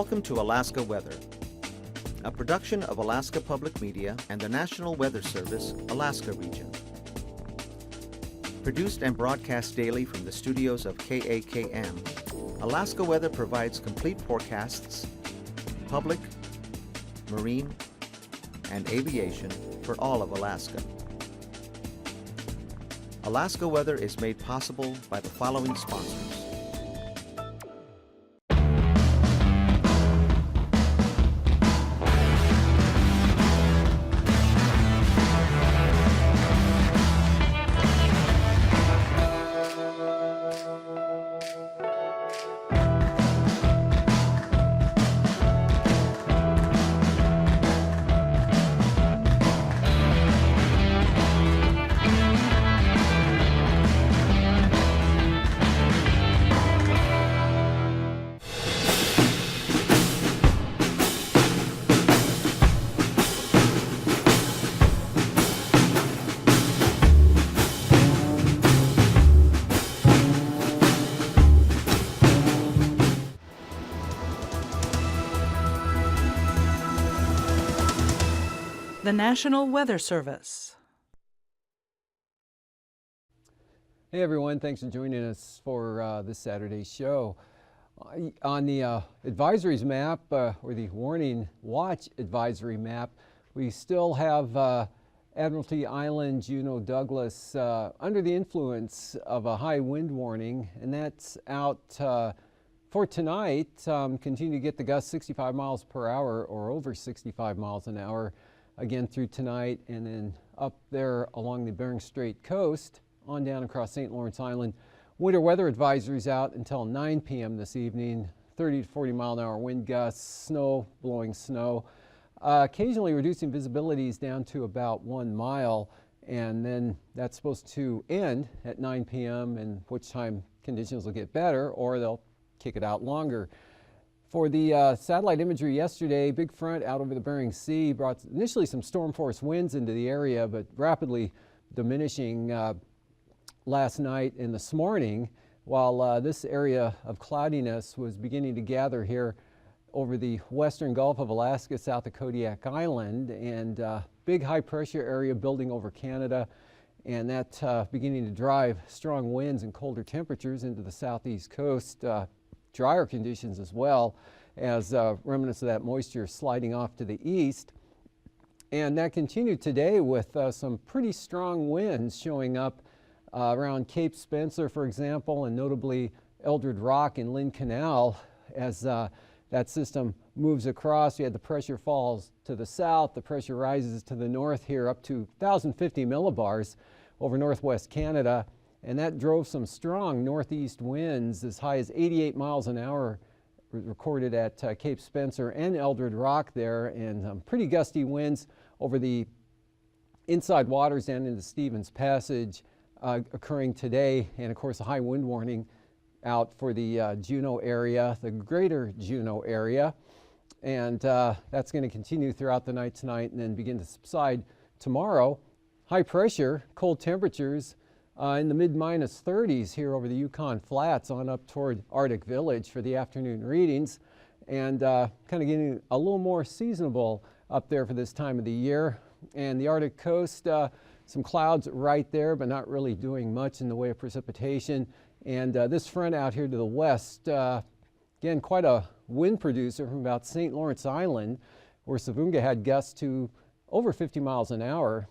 Welcome to Alaska Weather, a production of Alaska Public Media and the National Weather Service, Alaska Region. Produced and broadcast daily from the studios of KAKM, Alaska Weather provides complete forecasts, public, marine, and aviation for all of Alaska. Alaska Weather is made possible by the following sponsors. The National Weather Service. Hey everyone, thanks for joining us for this Saturday's show. On the advisories map, or the warning watch advisory map, we still have Admiralty Island, Juneau, Douglas under the influence of a high wind warning, and that's out for tonight. Continue to get the gusts 65 miles per hour or over 65 miles an hour again through tonight, and then up there along the Bering Strait coast on down across St. Lawrence Island. Winter weather advisories out until 9 p.m. this evening. 30 to 40 mile an hour wind gusts, snow, blowing snow. Occasionally reducing visibilities down to about 1 mile, and then that's supposed to end at 9 p.m. and which time conditions will get better, or they'll kick it out longer. For the satellite imagery yesterday, big front out over the Bering Sea brought initially some storm force winds into the area, but rapidly diminishing last night and this morning, while this area of cloudiness was beginning to gather here over the western Gulf of Alaska, south of Kodiak Island, and big high pressure area building over Canada, and that beginning to drive strong winds and colder temperatures into the southeast coast. Drier conditions as well as remnants of that moisture sliding off to the east. And that continued today with some pretty strong winds showing up around Cape Spencer, for example, and notably Eldred Rock and Lynn Canal. As that system moves across, you had the pressure falls to the south, the pressure rises to the north here up to 1,050 millibars over northwest Canada. And that drove some strong northeast winds as high as 88 miles an hour recorded at Cape Spencer and Eldred Rock there, and pretty gusty winds over the inside waters and into Stevens Passage occurring today. And of course a high wind warning out for the Juneau area, the greater Juneau area. And that's going to continue throughout the night tonight and then begin to subside tomorrow. High pressure, cold temperatures in the mid-minus 30s here over the Yukon Flats on up toward Arctic Village for the afternoon readings, and kind of getting a little more seasonable up there for this time of the year. And the Arctic coast, some clouds right there, but not really doing much in the way of precipitation. And this front out here to the west, again, quite a wind producer from about St. Lawrence Island, where Savunga had gusts to over 50 miles an hour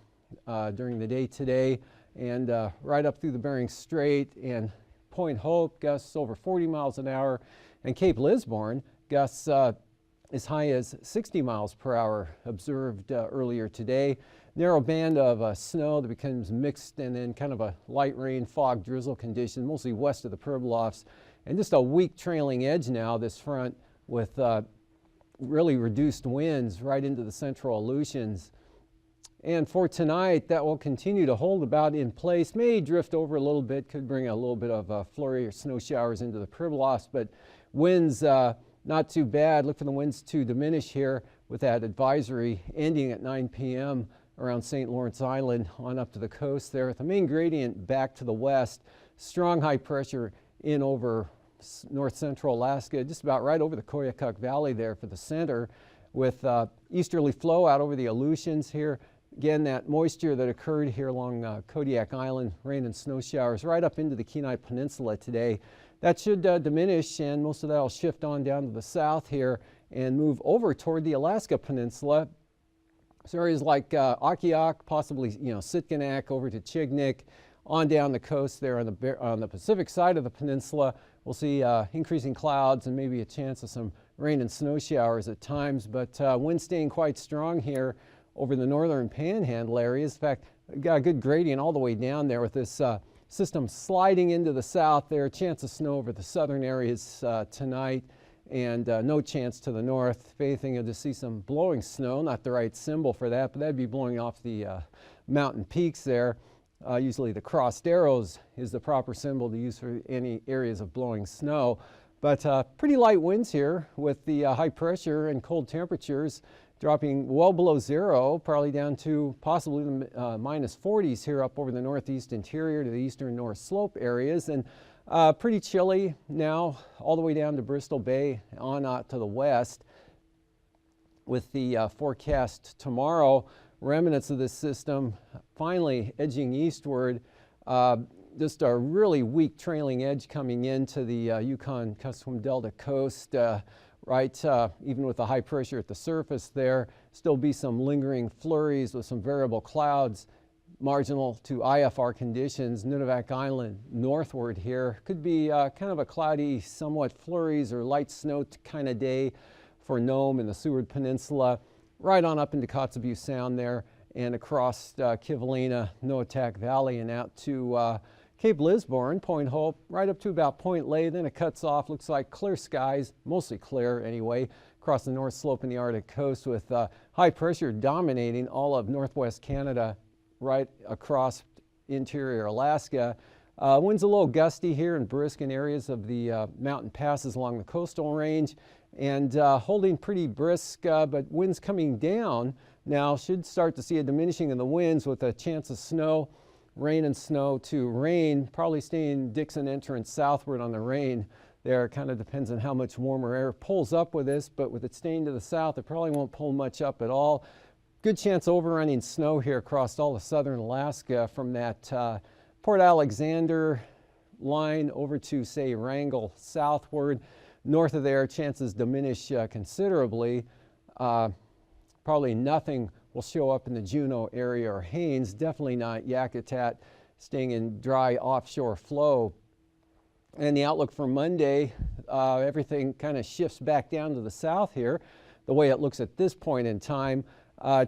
during the day today. And right up through the Bering Strait, and Point Hope, gusts over 40 miles an hour, and Cape Lisburne, gusts as high as 60 miles per hour observed earlier today. Narrow band of snow that becomes mixed and then kind of a light rain, fog, drizzle condition, mostly west of the Pribilofs, and just a weak trailing edge now, this front, with really reduced winds right into the central Aleutians. And for tonight, that will continue to hold about in place, may drift over a little bit, could bring a little bit of flurry or snow showers into the Pribilofs, but winds not too bad. Look for the winds to diminish here with that advisory ending at 9 p.m. around St. Lawrence Island on up to the coast there. The main gradient back to the west, strong high pressure in over north central Alaska, just about right over the Koyukuk Valley there for the center, with easterly flow out over the Aleutians here. Again, that moisture that occurred here along Kodiak Island, rain and snow showers right up into the Kenai Peninsula today. That should diminish, and most of that will shift on down to the south here and move over toward the Alaska Peninsula. So areas like AKwx, possibly Sitkinak over to Chignik, on down the coast there on the Pacific side of the peninsula. We'll see increasing clouds and maybe a chance of some rain and snow showers at times, but wind staying quite strong here over the northern panhandle areas. In fact, we've got a good gradient all the way down there with this system sliding into the south there. A chance of snow over the southern areas tonight, and no chance to the north. If anything, you'll just see some blowing snow, not the right symbol for that, but that'd be blowing off the mountain peaks there. Usually the crossed arrows is the proper symbol to use for any areas of blowing snow. But pretty light winds here with the high pressure and cold temperatures dropping well below zero, probably down to possibly the minus 40s here up over the northeast interior to the eastern north slope areas. And pretty chilly now all the way down to Bristol Bay on out to the west, with the forecast tomorrow. Remnants of this system finally edging eastward. Just a really weak trailing edge coming into the Yukon-Kuskokwim Delta coast. Even with the high pressure at the surface there, still be some lingering flurries with some variable clouds, marginal to IFR conditions. Nunivak Island northward here could be kind of a cloudy, somewhat flurries or light snow kind of day for Nome and the Seward Peninsula, right on up into Kotzebue Sound there and across Kivalina, Noatak Valley and out to Cape Lisburne, Point Hope, right up to about Point Lay. Then it cuts off, looks like clear skies, mostly clear anyway, across the north slope and the Arctic coast, with high pressure dominating all of northwest Canada right across interior Alaska. Winds a little gusty here and brisk in areas of the mountain passes along the coastal range, and holding pretty brisk, but winds coming down now. Should start to see a diminishing in the winds with a chance of snow, rain and snow to rain, probably staying Dixon entrance southward on the rain there. It kind of depends on how much warmer air pulls up with this, but with it staying to the south, it probably won't pull much up at all. Good chance of overrunning snow here across all of southern Alaska from that Port Alexander line over to, say, Wrangell southward. North of there, chances diminish considerably. Probably nothing will show up in the Juneau area or Haines, definitely not Yakutat, staying in dry offshore flow. And the outlook for Monday, everything kind of shifts back down to the south here, the way it looks at this point in time.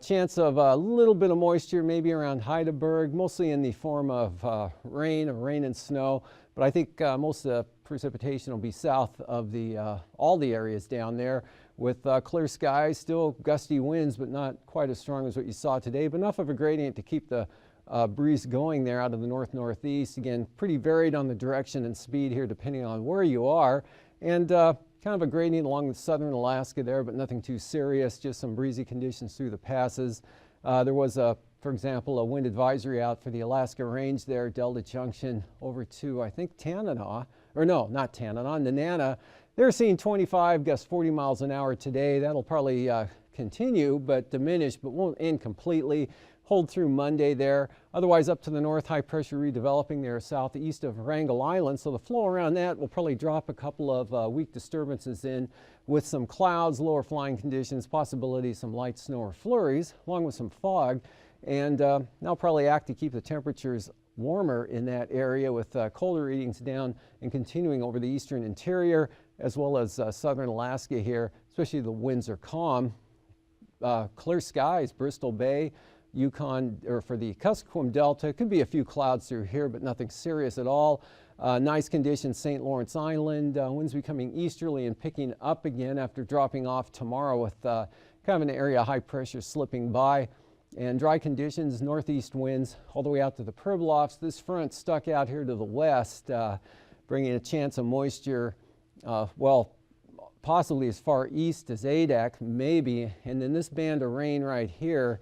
Chance of a little bit of moisture maybe around Heidelberg, mostly in the form of rain and snow, but I think most of the precipitation will be south of all the areas down there, with clear skies, still gusty winds, but not quite as strong as what you saw today, but enough of a gradient to keep the breeze going there out of the north-northeast. Again, pretty varied on the direction and speed here depending on where you are, and kind of a gradient along the southern Alaska there, but nothing too serious, just some breezy conditions through the passes. There was, for example, a wind advisory out for the Alaska Range there, Delta Junction over to, I think, Tanana, or no, not Tanana, Nenana. They're seeing 25 gusts 40 miles an hour today. That'll probably continue, but diminish, but won't end completely. Hold through Monday there. Otherwise, up to the north, high pressure redeveloping there southeast of Wrangell Island. So the flow around that will probably drop a couple of weak disturbances in, with some clouds, lower flying conditions, possibility some light snow or flurries, along with some fog. And that'll probably act to keep the temperatures warmer in that area, with colder readings down and continuing over the eastern interior, as well as southern Alaska here. Especially the winds are calm. Clear skies, Bristol Bay, Yukon, or for the Kuskokwim Delta, could be a few clouds through here, but nothing serious at all. Nice conditions, St. Lawrence Island, winds becoming easterly and picking up again after dropping off tomorrow, with kind of an area of high pressure slipping by. And dry conditions, northeast winds all the way out to the Pribilofs. This front stuck out here to the west, bringing a chance of moisture, well, possibly as far east as Adak, maybe. And then this band of rain right here,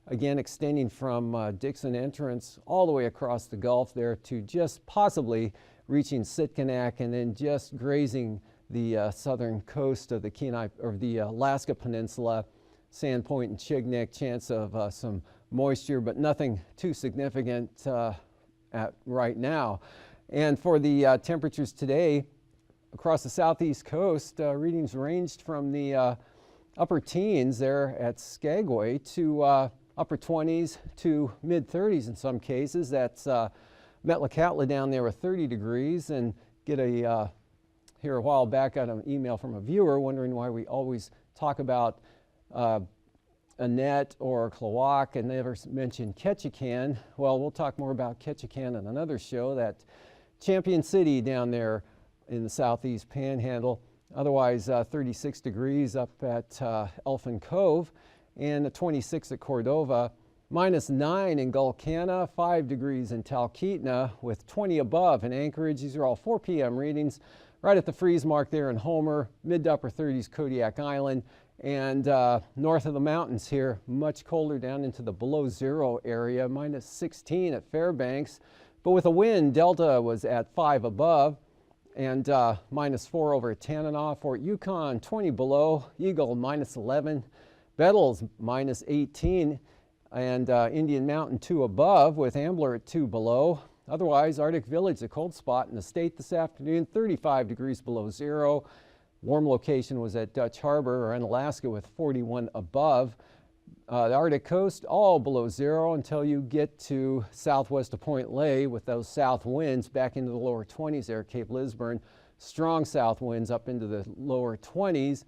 again extending from Dixon entrance all the way across the Gulf there to just possibly reaching Sitkinak and then just grazing the southern coast of the Kenai or the Alaska Peninsula, Sandpoint and Chignik. Chance of some moisture, but nothing too significant right now. And for the temperatures today across the southeast coast, readings ranged from the upper teens there at Skagway to upper 20s to mid 30s in some cases. That's Metlakatla down there with 30 degrees, and get a here a while back got an email from a viewer wondering why we always talk about Annette or Klawock and never mention Ketchikan. Well, we'll talk more about Ketchikan in another show. That Champion City down there in the southeast panhandle. Otherwise 36 degrees up at Elfin Cove, and 26 at Cordova. -9 in Gulkana, 5 degrees in Talkeetna, with 20 above in Anchorage. These are all 4 p.m. readings. Right at the freeze mark there in Homer, mid to upper 30s Kodiak Island, and north of the mountains here, much colder down into the below zero area, -16 at Fairbanks. But with a wind, Delta was at 5 above, and -4 over at Tanana. Fort Yukon, 20 below. Eagle, -11. Bettles, -18. And Indian Mountain 2 above, with Ambler at 2 below. Otherwise, Arctic Village, a cold spot in the state this afternoon, 35 degrees below zero. Warm location was at Dutch Harbor or in Alaska with 41 above. The Arctic coast, all below zero until you get to southwest of Point Lay with those south winds back into the lower 20s there at Cape Lisburne. Strong south winds up into the lower 20s,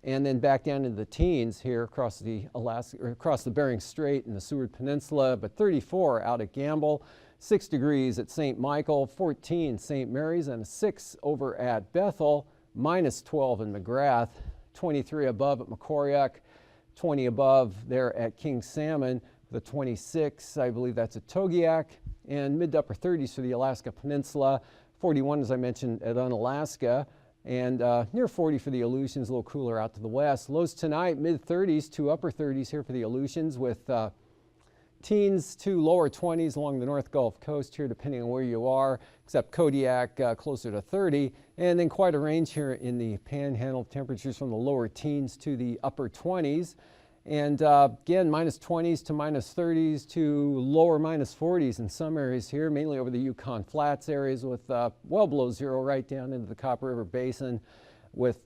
and then back down into the teens here across the across the Bering Strait and the Seward Peninsula, but 34 out at Gamble, 6 degrees at St. Michael, 14 St. Mary's, and a 6 over at Bethel, -12 in McGrath, 23 above at Macoriac, 20 above there at King Salmon, the 26, I believe that's at Togiak, and mid to upper 30s for the Alaska Peninsula, 41 as I mentioned at Unalaska, and near 40 for the Aleutians, a little cooler out to the west. Lows tonight, mid 30s to upper 30s here for the Aleutians, with teens to lower 20s along the North Gulf Coast here, depending on where you are, except Kodiak closer to 30, and then quite a range here in the Panhandle. Temperatures from the lower teens to the upper 20s, and again -20s to -30s to lower -40s in some areas here, mainly over the Yukon Flats areas, with well below zero right down into the Copper River Basin, with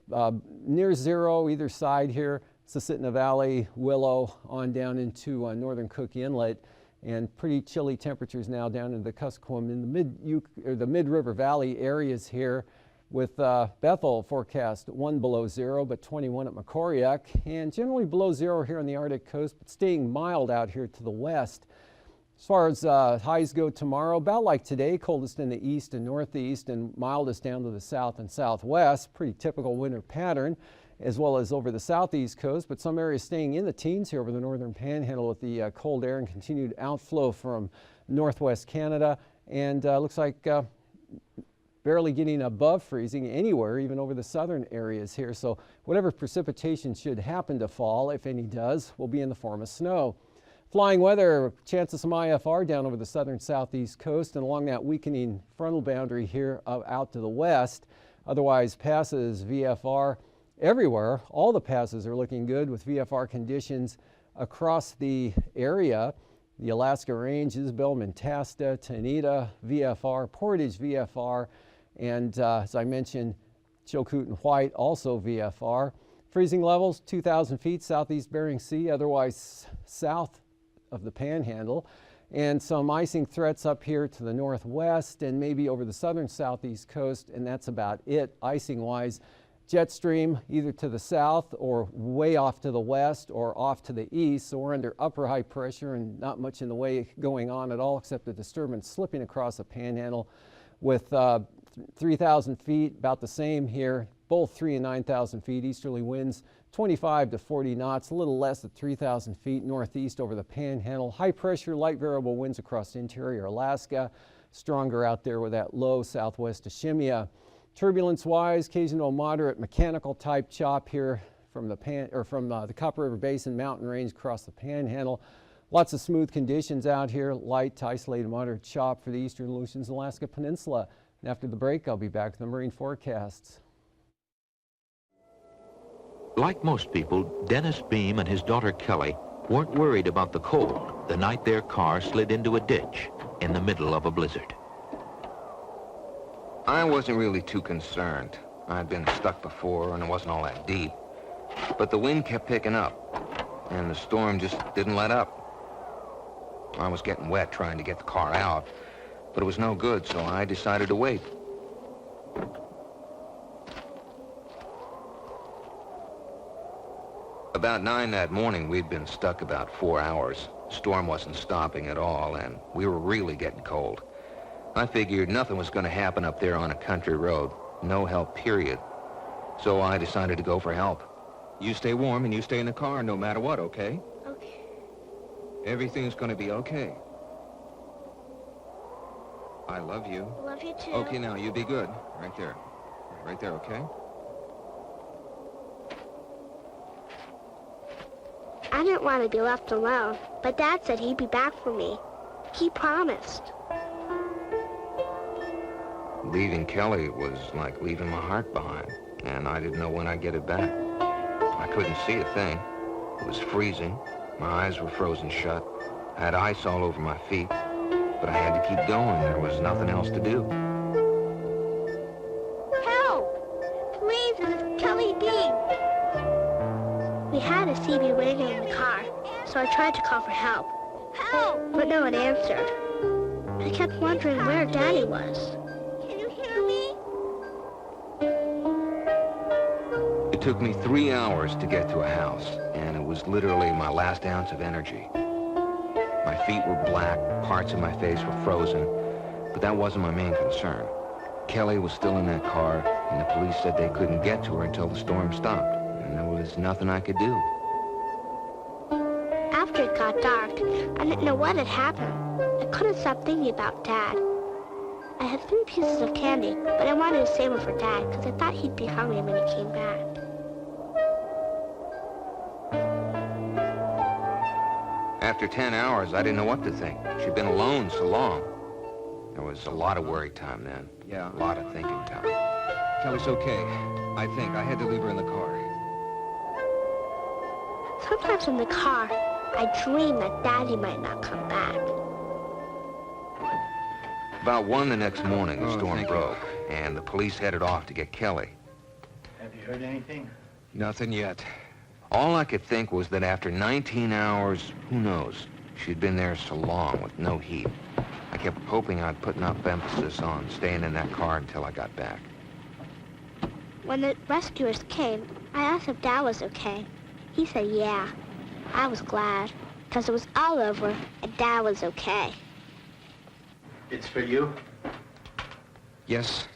near zero either side here. Susitna Valley, Willow, on down into northern Cook Inlet, and pretty chilly temperatures now down into the Kuskokwim in the Mid-River Valley areas here, with Bethel forecast 1 below zero, but 21 at Macoriac, and generally below zero here on the Arctic coast, but staying mild out here to the west. As far as highs go tomorrow, about like today, coldest in the east and northeast, and mildest down to the south and southwest. Pretty typical winter pattern, as well as over the southeast coast, but some areas staying in the teens here over the northern panhandle with the cold air and continued outflow from northwest Canada, and looks like barely getting above freezing anywhere, even over the southern areas here. So whatever precipitation should happen to fall, if any does, will be in the form of snow. Flying weather, chance of some IFR down over the southern southeast coast and along that weakening frontal boundary here out to the west. Otherwise, passes VFR everywhere. All the passes are looking good with VFR conditions across the area. The Alaska Range, Isabel, Mentasta, Tanita, VFR, Portage, VFR, and as I mentioned, Chilkoot and White, also VFR. Freezing levels, 2,000 feet, southeast Bering Sea, otherwise south of the Panhandle. And some icing threats up here to the northwest and maybe over the southern southeast coast, and that's about it icing-wise. Jet stream either to the south or way off to the west or off to the east, so we're under upper high pressure and not much in the way going on at all except a disturbance slipping across the Panhandle with 3,000 feet, about the same here, both 3,000 and 9,000 feet, easterly winds 25 to 40 knots, a little less at 3,000 feet northeast over the Panhandle. High pressure, light variable winds across interior Alaska, stronger out there with that low southwest Ashimia. Turbulence-wise, occasional moderate mechanical type chop here from the Copper River Basin mountain range across the Panhandle. Lots of smooth conditions out here, light to isolated moderate chop for the eastern Aleutians and Alaska Peninsula. And after the break, I'll be back with the marine forecasts. Like most people, Dennis Beam and his daughter Kelly weren't worried about the cold the night their car slid into a ditch in the middle of a blizzard. I wasn't really too concerned. I'd been stuck before and it wasn't all that deep. But the wind kept picking up and the storm just didn't let up. I was getting wet trying to get the car out, but it was no good, so I decided to wait. About 9 that morning, we'd been stuck about 4 hours. The storm wasn't stopping at all, and we were really getting cold. I figured nothing was going to happen up there on a country road. No help, period. So I decided to go for help. You stay warm and you stay in the car no matter what, okay? Okay. Everything's going to be okay. I love you. Love you too. Okay, now you be good. Right there. Right there, okay? I didn't want to be left alone, but Dad said he'd be back for me. He promised. Leaving Kelly was like leaving my heart behind, and I didn't know when I'd get it back. I couldn't see a thing. It was freezing. My eyes were frozen shut. I had ice all over my feet, but I had to keep going. There was nothing else to do. Help! Please, this is Kelly Beam. We had a CB radio in the car, so I tried to call for help. Help! But no one answered. I kept wondering where Daddy was. Can you hear me? It took me 3 hours to get to a house, and it was literally my last ounce of energy. My feet were black, parts of my face were frozen, but that wasn't my main concern. Kelly was still in that car, and the police said they couldn't get to her until the storm stopped, and there was nothing I could do. After it got dark, I didn't know what had happened. I couldn't stop thinking about Dad. I had 3 pieces of candy, but I wanted to save them for Dad because I thought he'd be hungry when he came back. After 10 hours, I didn't know what to think. She'd been alone so long. There was a lot of worry time then. Yeah, a lot of thinking time. Kelly's okay. I think I had to leave her in the car. Sometimes in the car, I dream that Daddy might not come back. About 1 the next morning, the storm broke, and the police headed off to get Kelly. Have you heard anything? Nothing yet. All I could think was that after 19 hours, who knows, she'd been there so long with no heat. I kept hoping I'd put enough emphasis on staying in that car until I got back. When the rescuers came, I asked if Dad was okay. He said yeah. I was glad, because it was all over and Dad was okay. It's for you? Yes.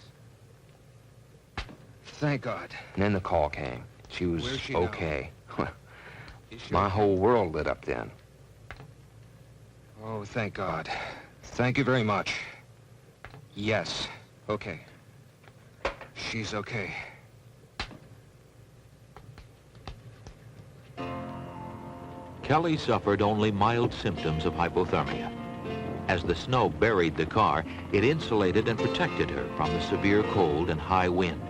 Thank God. And then the call came. She was okay. My whole world lit up then. Oh, thank God. Thank you very much. Yes. Okay. She's okay. Kelly suffered only mild symptoms of hypothermia. As the snow buried the car, it insulated and protected her from the severe cold and high wind.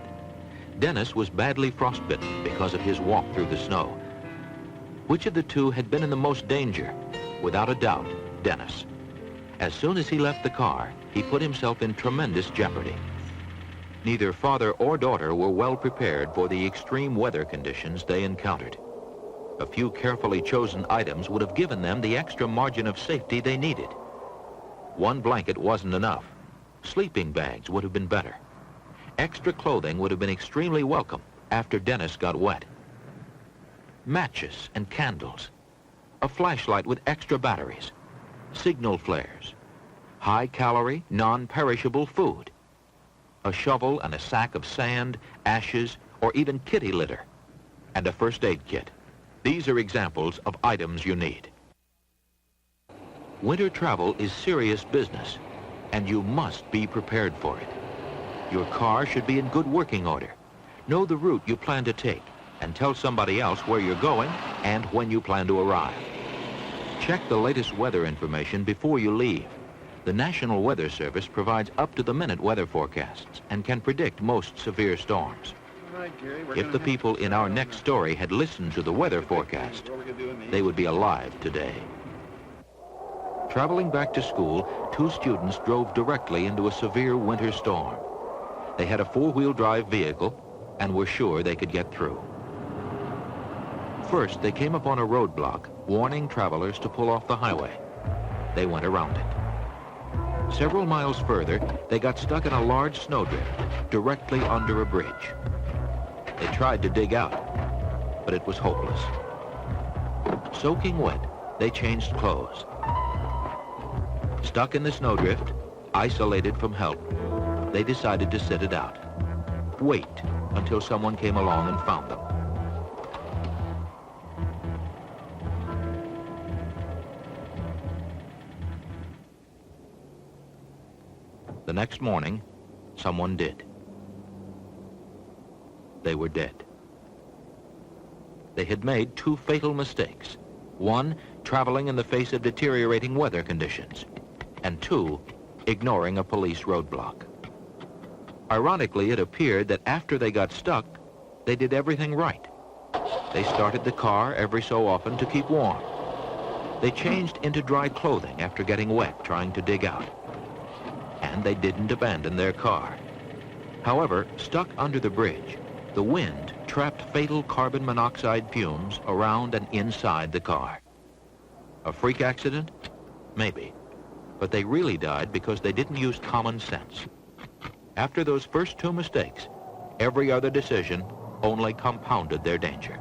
Dennis was badly frostbitten because of his walk through the snow. Which of the two had been in the most danger? Without a doubt, Dennis. As soon as he left the car, he put himself in tremendous jeopardy. Neither father or daughter were well prepared for the extreme weather conditions they encountered. A few carefully chosen items would have given them the extra margin of safety they needed. One blanket wasn't enough. Sleeping bags would have been better. Extra clothing would have been extremely welcome after Dennis got wet. Matches and candles. A flashlight with extra batteries. Signal flares. High-calorie, non-perishable food. A shovel and a sack of sand, ashes, or even kitty litter. And a first aid kit. These are examples of items you need. Winter travel is serious business, and you must be prepared for it. Your car should be in good working order. Know the route you plan to take, and tell somebody else where you're going and when you plan to arrive. Check the latest weather information before you leave. The National Weather Service provides up-to-the-minute weather forecasts and can predict most severe storms. If the people in our next story had listened to the weather forecast, they would be alive today. Traveling back to school, two students drove directly into a severe winter storm. They had a four-wheel drive vehicle and were sure they could get through. First, they came upon a roadblock warning travelers to pull off the highway. They went around it. Several miles further, they got stuck in a large snowdrift directly under a bridge. They tried to dig out, but it was hopeless. Soaking wet, they changed clothes. Stuck in the snowdrift, isolated from help, they decided to sit it out. Wait until someone came along and found them. The next morning, someone did. They were dead. They had made two fatal mistakes. One, traveling in the face of deteriorating weather conditions. And two, ignoring a police roadblock. Ironically, it appeared that after they got stuck, they did everything right. They started the car every so often to keep warm. They changed into dry clothing after getting wet trying to dig out. And they didn't abandon their car. However, stuck under the bridge, the wind trapped fatal carbon monoxide fumes around and inside the car. A freak accident? Maybe. But they really died because they didn't use common sense. After those first two mistakes, every other decision only compounded their danger.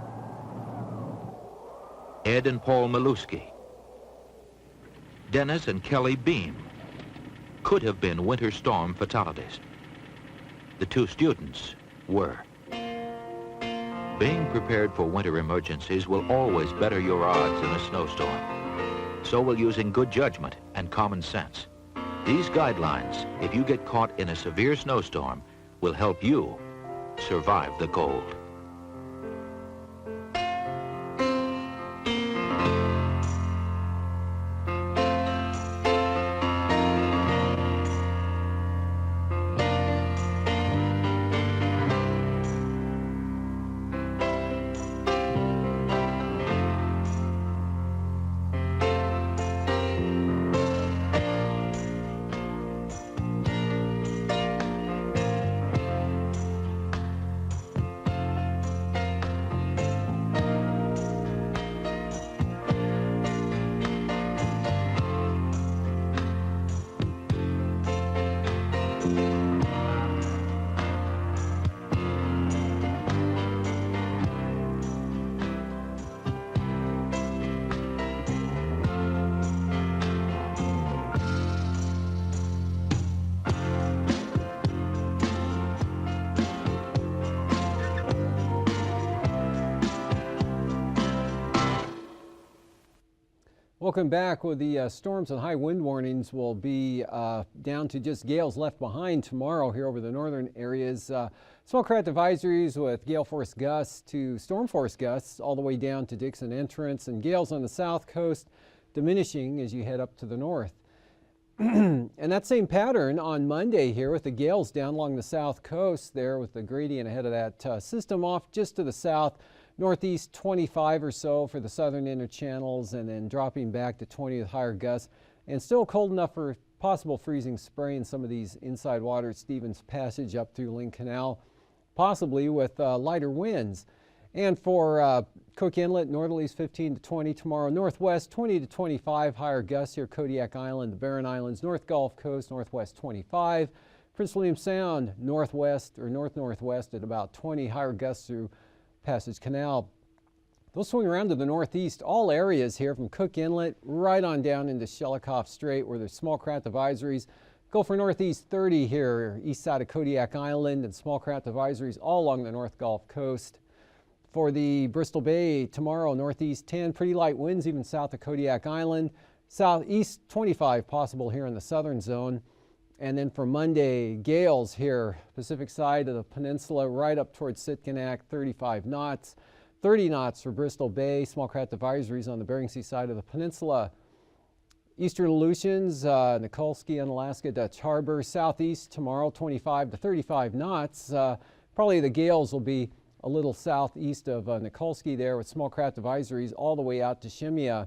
Ed and Paul Miluski, Dennis and Kelly Beam could have been winter storm fatalities. The two students were. Being prepared for winter emergencies will always better your odds in a snowstorm. So will using good judgment and common sense. These guidelines, if you get caught in a severe snowstorm, will help you survive the cold. Welcome back. Well, the storms and high wind warnings will be down to just gales left behind tomorrow here over the northern areas. Small craft advisories with gale force gusts to storm force gusts all the way down to Dixon Entrance, and gales on the south coast diminishing as you head up to the north. And that same pattern on Monday here with the gales down along the south coast there with the gradient ahead of that system off just to the south. Northeast 25 or so for the southern interchannels, and then dropping back to 20 with higher gusts, and still cold enough for possible freezing spray in some of these inside water at Stevens Passage up through Lynn Canal, possibly with lighter winds. And for Cook Inlet, northerlies 15 to 20 tomorrow, northwest 20 to 25, higher gusts here, Kodiak Island, the Barren Islands, North Gulf Coast, northwest 25, Prince William Sound, northwest or north-northwest at about 20, higher gusts through Passage Canal. They'll swing around to the northeast, all areas here from Cook Inlet right on down into Shelikof Strait where there's small craft advisories. Go for northeast 30 here, east side of Kodiak Island, and small craft advisories all along the North Gulf Coast. For the Bristol Bay tomorrow, northeast 10, pretty light winds even south of Kodiak Island. Southeast 25 possible here in the southern zone. And then for Monday, gales here, Pacific side of the peninsula, right up towards Sitkinak, 35 knots. 30 knots for Bristol Bay, small craft advisories on the Bering Sea side of the peninsula. Eastern Aleutians, Nikolsky and Alaska, Dutch Harbor. Southeast tomorrow, 25 to 35 knots. Probably the gales will be a little southeast of Nikolsky there, with small craft advisories all the way out to Shemya.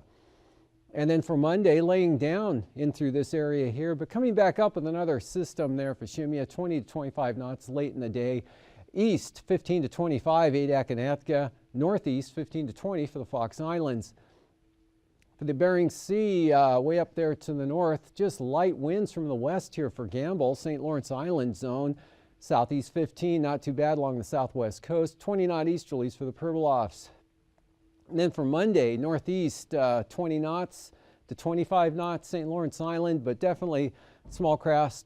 And then for Monday, laying down in through this area here, but coming back up with another system there for Shemya, 20 to 25 knots late in the day. East, 15 to 25, Adak and Atka. Northeast, 15 to 20 for the Fox Islands. For the Bering Sea, way up there to the north, just light winds from the west here for Gamble, St. Lawrence Island zone. Southeast 15, not too bad along the southwest coast. 20 knot easterlies for the Pribilofs. And then for Monday, northeast 20 knots to 25 knots, St. Lawrence Island, but definitely small craft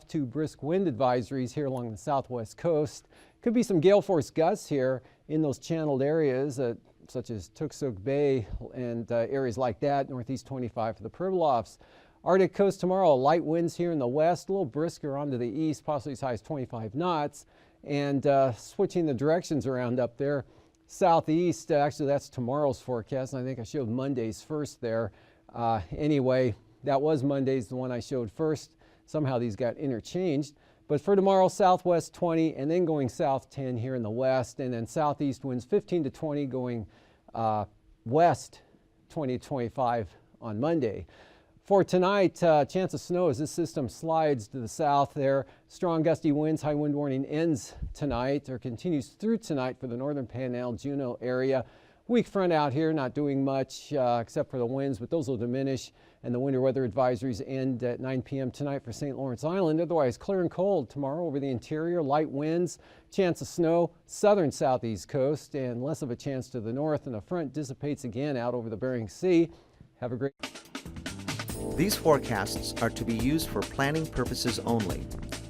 to brisk wind advisories here along the southwest coast. Could be some gale force gusts here in those channeled areas, such as Tuksuk Bay and areas like that. Northeast 25 for the Pribilofs. Arctic coast tomorrow, light winds here in the west, a little brisker onto the east, possibly as high as 25 knots. And switching the directions around up there, southeast, actually that's tomorrow's forecast, and I think I showed Monday's first there. Anyway, that was Monday's, the one I showed first. Somehow these got interchanged. But for tomorrow, southwest 20, and then going south 10 here in the west, and then southeast winds 15 to 20, going west 20 to 25 on Monday. For tonight, chance of snow as this system slides to the south there. Strong gusty winds, high wind warning ends tonight, or continues through tonight for the northern Panhandle, Juneau area. Weak front out here, not doing much except for the winds, but those will diminish. And the winter weather advisories end at 9 p.m. tonight for St. Lawrence Island. Otherwise, clear and cold tomorrow over the interior. Light winds, chance of snow, southern southeast coast, and less of a chance to the north. And the front dissipates again out over the Bering Sea. Have a great... These forecasts are to be used for planning purposes only.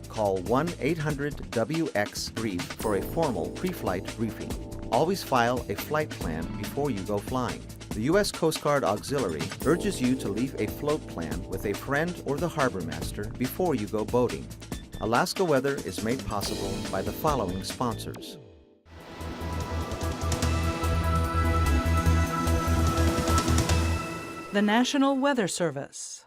Call 1-800-WX-BRIEF for a formal pre-flight briefing. Always file a flight plan before you go flying. The U.S. Coast Guard Auxiliary urges you to leave a float plan with a friend or the harbor master before you go boating. Alaska Weather is made possible by the following sponsors. The National Weather Service.